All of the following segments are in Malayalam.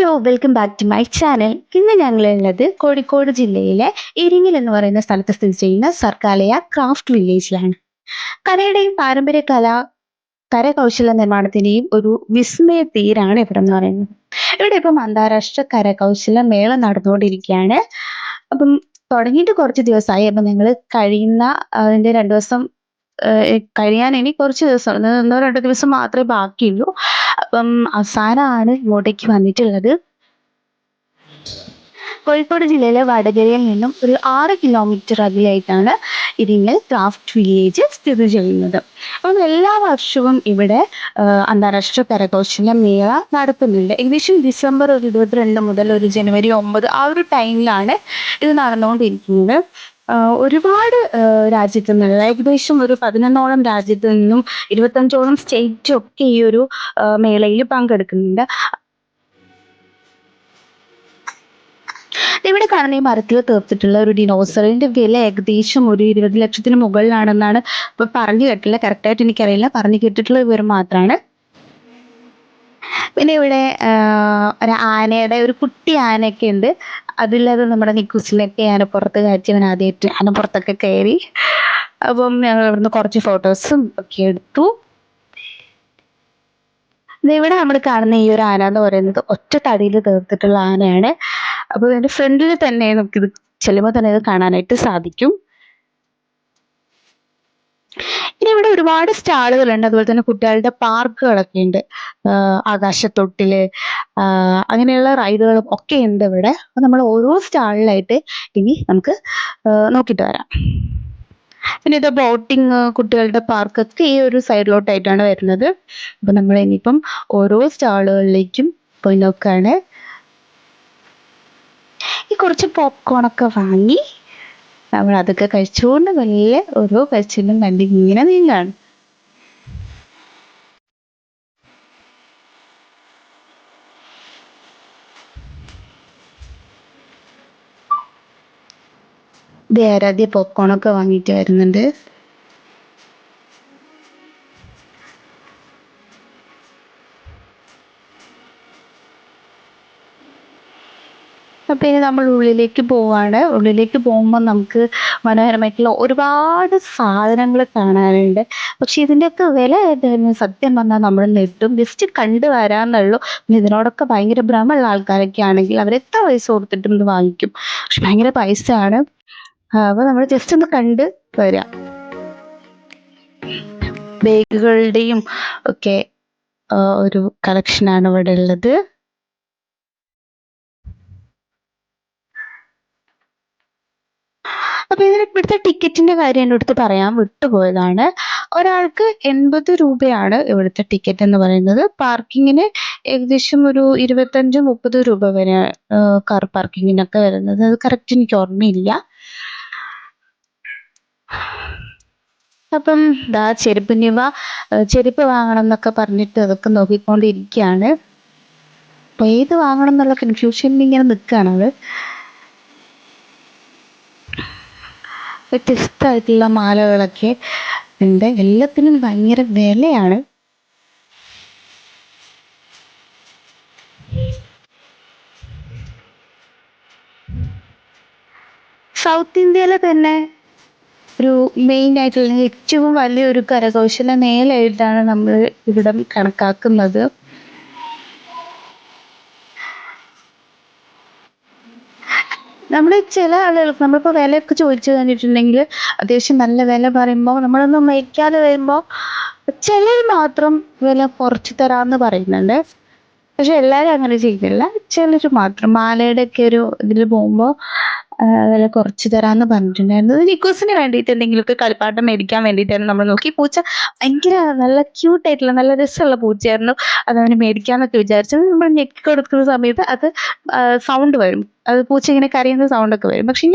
Hello welcome back to my channel. ഇന്ന് ഞങ്ങളുള്ളത് കോഴിക്കോട് ജില്ലയിലെ ഇരിങ്ങൽ എന്ന് പറയുന്ന സ്ഥലത്ത് സ്ഥിതി ചെയ്യുന്ന സർക്കാലയ ക്രാഫ്റ്റ് വില്ലേജിലാണ്. കലയുടെയും പാരമ്പര്യ കരകൗശല നിർമ്മാണത്തിന്റെയും ഒരു വിസ്മയ തീരാണ് ഇവിടെ എന്ന് പറയുന്നത്. ഇവിടെ ഇപ്പം അന്താരാഷ്ട്ര കരകൗശല മേള നടന്നുകൊണ്ടിരിക്കുകയാണ്. അപ്പം തുടങ്ങിയിട്ട് കുറച്ച് ദിവസമായി. അപ്പം നിങ്ങൾ കഴിയുന്ന അതിന്റെ 2 ദിവസം കഴിയാൻ ഇനി കുറച്ച് ദിവസം, 1-2 ദിവസം മാത്രമേ ബാക്കിയുള്ളൂ. അപ്പം അവസാനമാണ് ഇങ്ങോട്ടേക്ക് വന്നിട്ടുള്ളത്. കോഴിക്കോട് ജില്ലയിലെ വടകരയിൽ നിന്നും ഒരു 6 കിലോമീറ്റർ അകലെയായിട്ടാണ് ഇരിങ്ങൽ ക്രാഫ്റ്റ് വില്ലേജ് സ്ഥിതി ചെയ്യുന്നത്. അപ്പം എല്ലാ വർഷവും ഇവിടെ അന്താരാഷ്ട്ര കരകൗശല മേള നടത്തുന്നുണ്ട്. ഏകദേശം ഡിസംബർ 22 മുതൽ ഒരു ജനുവരി 9 ആ ഒരു ടൈമിലാണ് ഇത് നടന്നുകൊണ്ടിരിക്കുന്നത്. ഒരുപാട് രാജ്യത്തു നിന്നുള്ള ഏകദേശം ഒരു 11ഓളം രാജ്യത്തു നിന്നും 25ഓളം സ്റ്റേറ്റൊക്കെ ഈ ഒരു മേളയിൽ പങ്കെടുക്കുന്നുണ്ട്. ഇവിടെ കാണുന്ന ഈ മരത്തിൽ തീർത്തിട്ടുള്ള ഒരു ഡിനോസറിന്റെ വില ഏകദേശം ഒരു 20 ലക്ഷത്തിന് മുകളിലാണെന്നാണ് ഇപ്പൊ പറഞ്ഞു കേട്ടില്ല. കറക്റ്റായിട്ട് എനിക്കറിയില്ല, പറഞ്ഞു കേട്ടിട്ടുള്ള വിവരം മാത്രമാണ്. പിന്നെ ഇവിടെ ഒരു ആനയുടെ ഒരു കുട്ടി ആനയൊക്കെ ഉണ്ട്. അതിലത് നമ്മുടെ നിക്കുസിലൊക്കെ ആനപ്പുറത്ത് കയറ്റി അവൻ ആദ്യമായിട്ട് ആനപ്പുറത്തൊക്കെ കയറി. അപ്പം ഞങ്ങൾ ഇവിടുന്ന് കുറച്ച് ഫോട്ടോസും ഒക്കെ എടുത്തു. ഇവിടെ നമ്മൾ കാണുന്ന ഈ ഒരു ആന എന്ന് പറയുന്നത് ഒറ്റ തടിയിൽ തീർത്തിട്ടുള്ള ആനയാണ്. അപ്പൊ ഇതിന്റെ ഫ്രണ്ടിൽ തന്നെ നമുക്കിത് ചെല്ലുമ്പോൾ തന്നെ ഇത് കാണാനായിട്ട് സാധിക്കും. ഇനി ഇവിടെ ഒരുപാട് സ്റ്റാളുകളുണ്ട്. അതുപോലെ തന്നെ കുട്ടികളുടെ പാർക്കുകളൊക്കെ ഉണ്ട്. ആകാശത്തൊട്ടില്, അങ്ങനെയുള്ള റൈഡുകളും ഒക്കെ ഉണ്ട് ഇവിടെ. അപ്പൊ നമ്മൾ ഓരോ സ്റ്റാളിലായിട്ട് ഇനി നമുക്ക് നോക്കിയിട്ട് വരാം. പിന്നെ ഇത് ബോട്ടിങ്, കുട്ടികളുടെ പാർക്കൊക്കെ ഈ ഒരു സൈഡിലോട്ടായിട്ടാണ് വരുന്നത്. അപ്പൊ നമ്മൾ ഇനിയിപ്പം ഓരോ സ്റ്റാളുകളിലേക്കും പോയി നോക്കാണ്. ഈ കുറച്ച് പോപ്കോൺ ഒക്കെ വാങ്ങി നമ്മൾ അതൊക്കെ കഴിച്ചുകൊണ്ട് വലിയ ഓരോ കഴിച്ചിലും കണ്ടി ഇങ്ങനെ നീങ്ങാണ്. ആരാധ്യ പോപ്കോൺ ഒക്കെ വാങ്ങിയിട്ട് വരുന്നുണ്ട്. അപ്പൊ ഇനി നമ്മൾ ഉള്ളിലേക്ക് പോവാണ്. ഉള്ളിലേക്ക് പോകുമ്പോൾ നമുക്ക് മനോഹരമായിട്ടുള്ള ഒരുപാട് സാധനങ്ങൾ കാണാനുണ്ട്. പക്ഷെ ഇതിന്റെയൊക്കെ വില സത്യം പറഞ്ഞാൽ നമ്മൾ നെട്ടും. ജസ്റ്റ് കണ്ടു വരാന്നുള്ളൂ. പിന്നെ ഇതിനോടൊക്കെ ഭയങ്കര ഭ്രമമുള്ള ആൾക്കാരൊക്കെ ആണെങ്കിൽ അവർ എത്ര പൈസ കൊടുത്തിട്ടും ഇത് വാങ്ങിക്കും. പക്ഷെ ഭയങ്കര പൈസയാണ്. അപ്പൊ നമ്മൾ ജസ്റ്റ് ഒന്ന് കണ്ട് വരാം. ബാഗുകളുടെയും ഒക്കെ ഒരു കളക്ഷനാണ് ഇവിടെ ഉള്ളത്. അപ്പൊ ഇവിടുത്തെ ടിക്കറ്റിന്റെ കാര്യം എൻ്റെ അടുത്ത് പറയാൻ വിട്ടുപോയതാണ്. ഒരാൾക്ക് 80 രൂപയാണ് ഇവിടുത്തെ ടിക്കറ്റ് എന്ന് പറയുന്നത്. പാർക്കിങ്ങിന് ഏകദേശം ഒരു 25-30 രൂപ വരെ കാർ പാർക്കിങ്ങിനൊക്കെ വരുന്നത്. അത് കറക്റ്റ് എനിക്ക് ഓർമ്മയില്ല. അപ്പം ചെരുപ്പ് വാങ്ങണം എന്നൊക്കെ പറഞ്ഞിട്ട് അതൊക്കെ നോക്കിക്കൊണ്ടിരിക്കുകയാണ്. അപ്പൊ ഏത് വാങ്ങണം എന്നുള്ള കൺഫ്യൂഷനിൽ ഇങ്ങനെ നിൽക്കുകയാണത്. വ്യത്യസ്തമായിട്ടുള്ള മാലകളൊക്കെ ഉണ്ട്. എല്ലാത്തിനും ഭയങ്കര വിലയാണ്. സൗത്ത് ഇന്ത്യയിലെ തന്നെ ഒരു മെയിൻ ആയിട്ടുള്ള ഏറ്റവും വലിയൊരു കരകൗശല മേളയായിട്ടാണ് നമ്മൾ ഇവിടം കണക്കാക്കുന്നത്. നമ്മൾ ചില ആളുകൾക്ക് നമ്മളിപ്പോൾ വിലയൊക്കെ ചോദിച്ചു കഴിഞ്ഞിട്ടുണ്ടെങ്കിൽ അത്യാവശ്യം നല്ല വില പറയുമ്പോൾ നമ്മളൊന്നും മേടിക്കാതെ വരുമ്പോൾ ചിലർ മാത്രം വില കുറച്ച് തരാമെന്ന് പറയുന്നുണ്ട്. പക്ഷെ എല്ലാവരും അങ്ങനെ ചെയ്യുന്നില്ല. ചിലർ മാത്രം മാലയുടെ ഒക്കെ ഒരു ഇതിൽ പോകുമ്പോൾ വില കുറച്ച് തരാമെന്ന് പറഞ്ഞിട്ടുണ്ടായിരുന്നു. നിക്കോസിന് വേണ്ടിയിട്ട് എന്തെങ്കിലുമൊക്കെ കളിപ്പാട്ടം മേടിക്കാൻ വേണ്ടിയിട്ടായിരുന്നു നമ്മൾ നോക്കി. പൂച്ച ഭയങ്കര നല്ല ക്യൂട്ടായിട്ടുള്ള നല്ല രസമുള്ള പൂച്ചയായിരുന്നു. അത് അവന് മേടിക്കാന്നൊക്കെ വിചാരിച്ചത്. നമ്മൾ ഞെക്കി കൊടുക്കുന്ന സമയത്ത് അത് സൗണ്ട് വരും. അത് പൂച്ച ഇങ്ങനെ കരയുന്ന സൗണ്ടൊക്കെ വരും. പക്ഷെ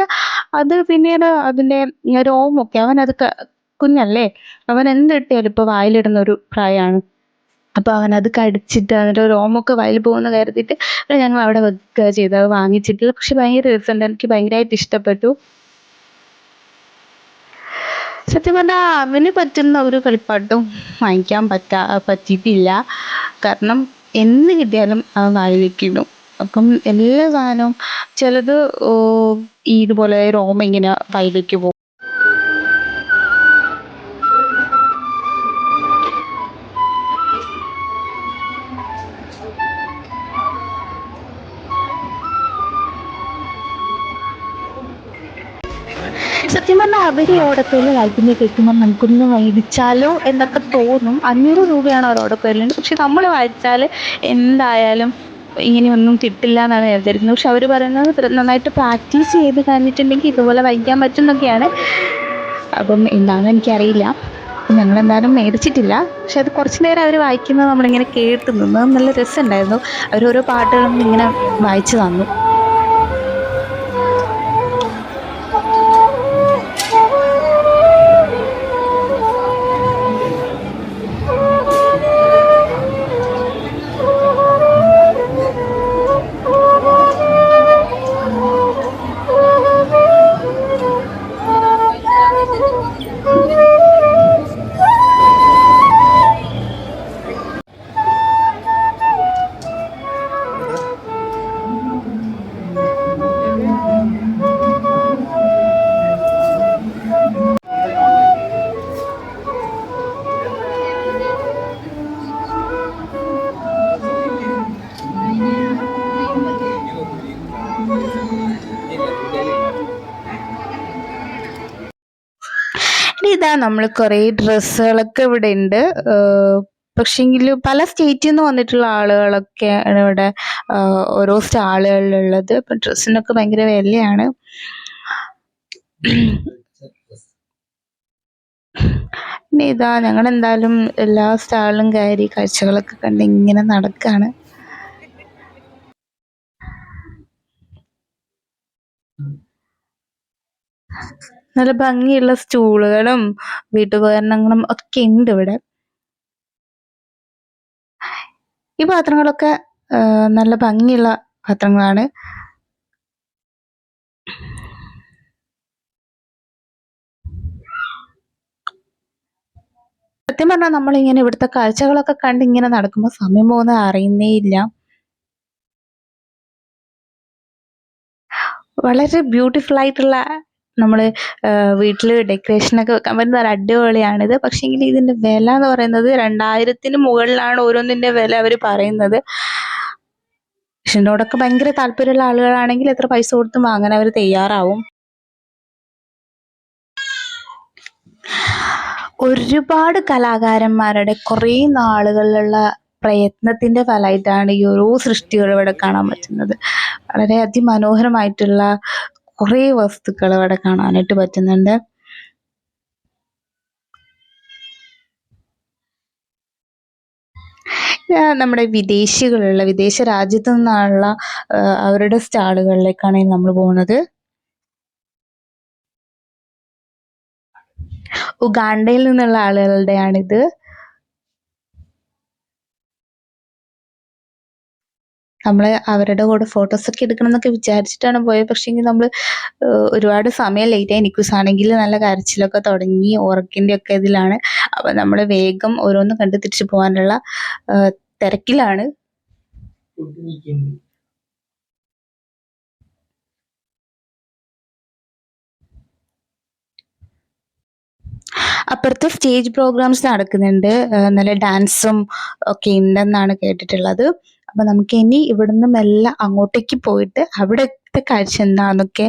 അത് പിന്നീട് അതിന്റെ രോമൊക്കെ അവനത് കുഞ്ഞല്ലേ, അവൻ എന്തിട്ടാലും ഇപ്പൊ വായിലിടുന്ന ഒരു പ്രായമാണ്. അപ്പൊ അവനത് കടിച്ചിട്ട് അതിന്റെ രോമൊക്കെ വായിൽ പോകുന്ന കരുതിയിട്ട് ഞങ്ങൾ അവിടെ വെക്കുക ചെയ്ത്. അത് വാങ്ങിച്ചിട്ടില്ല. പക്ഷെ ഭയങ്കര രസമുണ്ട്. എനിക്ക് ഭയങ്കരമായിട്ട് ഇഷ്ടപ്പെട്ടു. സത്യം പറഞ്ഞാൽ അവന് പറ്റുന്ന ഒരു കളിപ്പാട്ടും വാങ്ങിക്കാൻ പറ്റിയിട്ടില്ല. കാരണം എന്ത് കിട്ടിയാലും അവൻ വായിൽ വെക്കിടും. അപ്പം എല്ലാ സാധനവും ചിലത് ഈ ഇതുപോലെ രോമം ഇങ്ങനെ വൈലേക്ക് പോകും. സത്യം പറഞ്ഞാൽ അവർ ഓടപ്പേരിൽ വായിക്കുന്നത് കേൾക്കുമ്പോൾ നമുക്കൊന്ന് മേടിച്ചാലോ എന്നൊക്കെ തോന്നും. 500 രൂപയാണ് അവർ ഓടപ്പേരിലുണ്ട്. പക്ഷെ നമ്മൾ വായിച്ചാൽ എന്തായാലും ഇങ്ങനെയൊന്നും കിട്ടില്ല എന്നാണ് വിചാരിക്കുന്നത്. പക്ഷെ അവർ പറയുന്നത് നന്നായിട്ട് പ്രാക്ടീസ് ചെയ്ത് കഴിഞ്ഞിട്ടുണ്ടെങ്കിൽ ഇതുപോലെ വായിക്കാൻ പറ്റും എന്നൊക്കെയാണ്. അപ്പം എന്താണെന്ന് എനിക്കറിയില്ല. ഞങ്ങളെന്തായാലും മേടിച്ചിട്ടില്ല. പക്ഷെ അത് കുറച്ച് നേരം അവർ വായിക്കുന്നത് നമ്മളിങ്ങനെ കേട്ട് നിന്ന് നല്ല രസമുണ്ടായിരുന്നു. അവരോരോ പാട്ടുകളും ഇങ്ങനെ വായിച്ചു തന്നു. ഇനി ഇതാ നമ്മൾ കുറേ ഡ്രസ്സുകളൊക്കെ ഇവിടെ ഉണ്ട്. പക്ഷേങ്കിൽ പല സ്റ്റേറ്റിൽ നിന്ന് വന്നിട്ടുള്ള ആളുകളൊക്കെയാണ് ഇവിടെ ഓരോ സ്റ്റാളുകളിലുള്ളത്. ഇപ്പം ഡ്രസ്സിനൊക്കെ ഭയങ്കര വിലയാണ്. ഇനി ഇതാ ഞങ്ങൾ എന്തായാലും എല്ലാ സ്റ്റാളിലും കയറി കാഴ്ചകളൊക്കെ കണ്ട് ഇങ്ങനെ നടക്കാണ്. നല്ല ഭംഗിയുള്ള സ്റ്റൂളുകളും വീട്ടുപകരണങ്ങളും ഒക്കെ ഉണ്ട് ഇവിടെ. ഈ പാത്രങ്ങളൊക്കെ നല്ല ഭംഗിയുള്ള പാത്രങ്ങളാണ്. സത്യം പറഞ്ഞാൽ നമ്മളിങ്ങനെ ഇവിടുത്തെ കാഴ്ചകളൊക്കെ കണ്ട് ഇങ്ങനെ നടക്കുമ്പോൾ സമയം പോകുന്നത് അറിയുന്നേ ഇല്ല. വളരെ ബ്യൂട്ടിഫുൾ ആയിട്ടുള്ള നമ്മൾ വീട്ടിൽ ഡെക്കറേഷനൊക്കെ വെക്കാൻ പറ്റുന്ന ഒരു അടിപൊളിയാണിത്. പക്ഷേങ്കിൽ ഇതിൻ്റെ വില എന്ന് പറയുന്നത് 2000-ന് മുകളിലാണ് ഓരോന്നിൻ്റെ വില അവർ പറയുന്നത്. പക്ഷെ ഇതിനോടൊക്കെ ഭയങ്കര താല്പര്യമുള്ള ആളുകളാണെങ്കിൽ എത്ര പൈസ കൊടുത്തും വാങ്ങാൻ അവർ തയ്യാറാവും. ഒരുപാട് കലാകാരന്മാരുടെ കുറേ നാളുകളിലുള്ള പ്രയത്നത്തിന്റെ ഫലമായിട്ടാണ് ഈ ഓരോ സൃഷ്ടികൾ ഇവിടെ കാണാൻ പറ്റുന്നത്. വളരെ അതിമനോഹരമായിട്ടുള്ള കുറേ വസ്തുക്കൾ ഇവിടെ കാണാനായിട്ട് പറ്റുന്നുണ്ട്. നമ്മുടെ വിദേശ രാജ്യത്തു നിന്നുള്ള അവരുടെ സ്റ്റാളുകളിലേക്കാണ് നമ്മൾ പോകുന്നത്. ഉഗാണ്ടയിൽ നിന്നുള്ള ആളുകളുടെയാണിത്. നമ്മൾ അവരുടെ കൂടെ ഫോട്ടോസൊക്കെ എടുക്കണം എന്നൊക്കെ വിചാരിച്ചിട്ടാണ് പോയത്. പക്ഷേങ്കിൽ നമ്മൾ ഒരുപാട് സമയം ലേറ്റായി. നിക്കൂസ് ആണെങ്കിൽ നല്ല കരച്ചിലൊക്കെ തുടങ്ങി, ഉറക്കിൻ്റെ ഒക്കെ ഇതിലാണ്. അപ്പം നമ്മൾ വേഗം ഓരോന്ന് കണ്ട് തിരിച്ചു പോകാനുള്ള തിരക്കിലാണ്. അപ്പുറത്ത് സ്റ്റേജ് പ്രോഗ്രാംസ് നടക്കുന്നുണ്ട്. നല്ല ഡാൻസും ഒക്കെ ഉണ്ടെന്നാണ് കേട്ടിട്ടുള്ളത്. അപ്പം നമുക്ക് ഇനി ഇവിടുന്ന് മെല്ലെ അങ്ങോട്ടേക്ക് പോയിട്ട് അവിടുത്തെ കാഴ്ച എന്താണെന്നൊക്കെ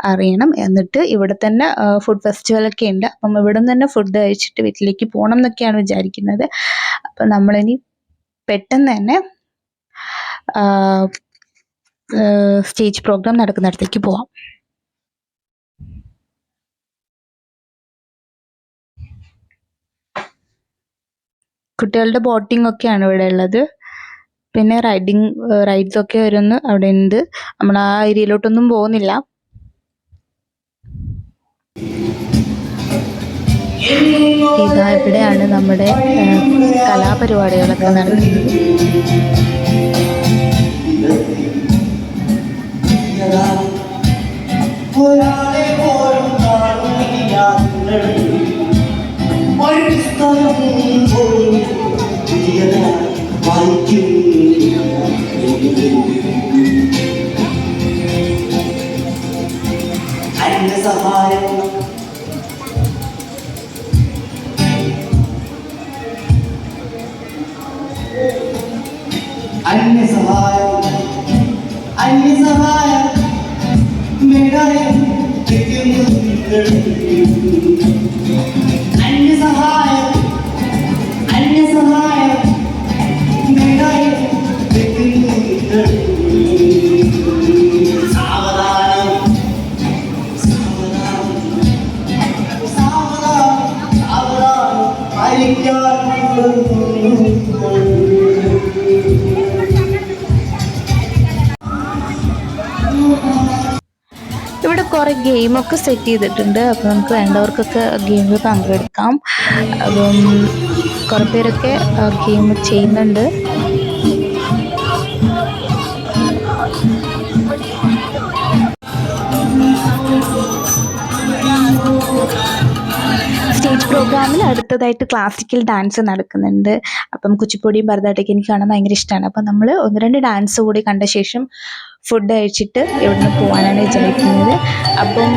അറിയണം. എന്നിട്ട് ഇവിടെ തന്നെ ഫുഡ് ഫെസ്റ്റിവലൊക്കെ ഉണ്ട്. അപ്പം ഇവിടെ നിന്ന് തന്നെ ഫുഡ് കഴിച്ചിട്ട് വീട്ടിലേക്ക് പോകണം എന്നൊക്കെയാണ് വിചാരിക്കുന്നത്. അപ്പം നമ്മളിനി പെട്ടെന്ന് തന്നെ സ്റ്റേജ് പ്രോഗ്രാം നടക്കുന്നിടത്തേക്ക് പോവാം. കുട്ടികളുടെ ബോട്ടിംഗ് ഒക്കെയാണ് ഇവിടെ ഉള്ളത്. പിന്നെ റൈഡ്സ് ഒക്കെ വരുന്ന അവിടെ ഉണ്ട്. നമ്മൾ ആ ഏരിയയിലോട്ടൊന്നും പോകുന്നില്ല. ഇതാ ഇവിടെയാണ് നമ്മുടെ കലാപരിപാടികളൊക്കെ നടക്കുന്നത്. ഇവിടെ കുറേ ഗെയിമൊക്കെ സെറ്റ് ചെയ്തിട്ടുണ്ട്. അപ്പോൾ നമുക്ക് വേണ്ടവർക്കൊക്കെ ഗെയിമിൽ പങ്കെടുക്കാം. അപ്പം കുറേ പേരൊക്കെ ഗെയിം ചെയ്യുന്നുണ്ട്. സ്റ്റേജ് പ്രോഗ്രാമിൽ അടുത്തതായിട്ട് ക്ലാസിക്കൽ ഡാൻസ് നടക്കുന്നുണ്ട്. അപ്പം കുച്ചിപ്പുടിയും ഭരതനാട്യമൊക്കെ എനിക്ക് കാണാൻ ഭയങ്കര ഇഷ്ടമാണ്. അപ്പം നമ്മൾ 1-2 ഡാൻസ് കൂടി കണ്ട ശേഷം ഫുഡ് കഴിച്ചിട്ട് ഇവിടുന്ന് പോകാനാണ് വിചാരിക്കുന്നത്. അപ്പം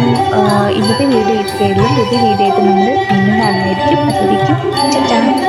ഇന്നത്തെ വീഡിയോ ഇത്രയേ ഉള്ളൂ. പുതിയ വീഡിയോ ആയിട്ട് നമ്മൾ വീണ്ടും കാണുന്നതായിരിക്കും. അതുവരേക്കും ടാറ്റാ.